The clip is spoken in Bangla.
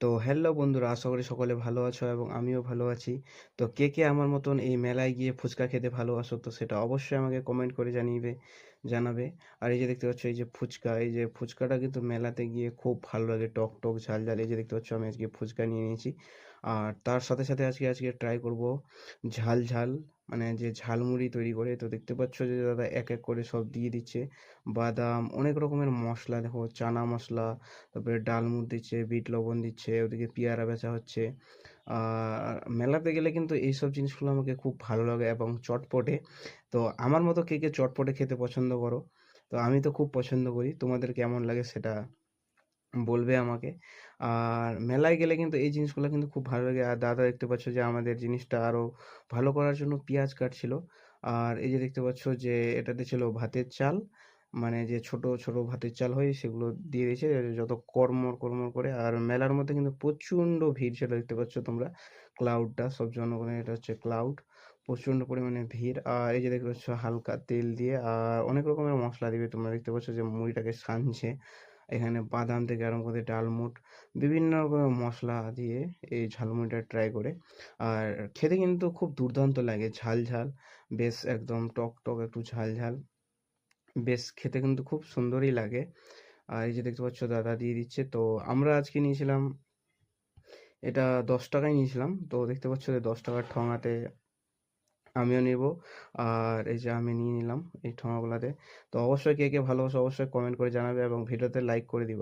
তো হ্যালো বন্ধুরা, আশা করি সকলে ভালো আছো এবং আমিও ভালো আছি। তো কে আমার মতন এই মেলায় গিয়ে ফুচকা খেতে ভালোবাসো, তো সেটা অবশ্যই আমাকে কমেন্ট করে জানাবে। আর এই যে দেখতে পাচ্ছ, এই যে ফুচকা, এই যে ফুচকাটা কিন্তু মেলাতে গিয়ে খুব ভালো লাগে, টক টক ঝাল ঝাল। এই যে দেখতে পাচ্ছ, আমি আজকে ফুচকা নিয়ে নিয়েছি। আর তার সাথে সাথে আজকে ট্রাই করব ঝাল ঝাল, মানে যে ঝালমুড়ি তৈরি করে। তো দেখতে পাচ্ছ যে দাদা এক এক করে সব দিয়ে দিচ্ছে, বাদাম, অনেক রকমের মশলা, দেখো চানা মশলা, তারপরে ডালমুট দিচ্ছে, বিট লবণ দিচ্ছে, ওদিকে পেয়ারা বেচা হচ্ছে। আর মেলাতে গেলে কিন্তু এইসব জিনিসগুলো আমাকে খুব ভালো লাগে এবং চটপটে। তো আমার মতো কে চটপটে খেতে পছন্দ করো? তো আমি তো খুব পছন্দ করি, তোমাদের কেমন লাগে সেটা বলবে আমাকে। আর মেলায় গেলে কিন্তু এই জিনিসগুলো কিন্তু খুব ভালো লাগে। আর দাদা দেখতে পাচ্ছ যে আমাদের জিনিসটা আরো ভালো করার জন্য পেঁয়াজ কাটছিল। আর এই যে দেখতে পাচ্ছ যে এটাতে ছিল ভাতের চাল, মানে যে ছোট ছোট ভাতের চাল হয় সেগুলো দিয়ে দিয়েছে, যত কড়মড় কড়মড় করে। আর মেলার মধ্যে কিন্তু প্রচণ্ড ভিড় ছিল, দেখতে পাচ্ছ তোমরা ক্লাউডটা, সব জনগণের, এটা হচ্ছে ক্লাউড, প্রচণ্ড পরিমাণে ভিড়। আর এই যে দেখতে পাচ্ছ হালকা তেল দিয়ে আর অনেক রকমের মশলা দিবে, তোমরা দেখতে পাচ্ছ যে মুড়িটাকে সানছে। এখানে বাদাম থেকে আরম্ভ করে ডালমুট, বিভিন্ন রকমের মশলা দিয়ে এই ঝালমুড়িটা ট্রাই করে। আর খেতে কিন্তু খুব দুর্দান্ত লাগে, ঝাল ঝাল, বেশ একদম টক টক একটু ঝাল ঝাল, বেশ খেতে কিন্তু খুব সুন্দরই লাগে। আর এই যে দেখতে পাচ্ছ দাদা দিয়ে দিচ্ছে। তো আমরা আজকে নিয়েছিলাম, এটা 10 টাকায় নিয়েছিলাম। তো দেখতে পাচ্ছ যে 10 টাকার ঠোঙাতে আমিও নেব। আর এই যে আমি নিয়ে নিলাম এই ঠোঙাগুলাতে। তো অবশ্যই কে ভালোবাসো অবশ্যই কমেন্ট করে জানাবে এবং ভিডিওতে লাইক করে দিবে।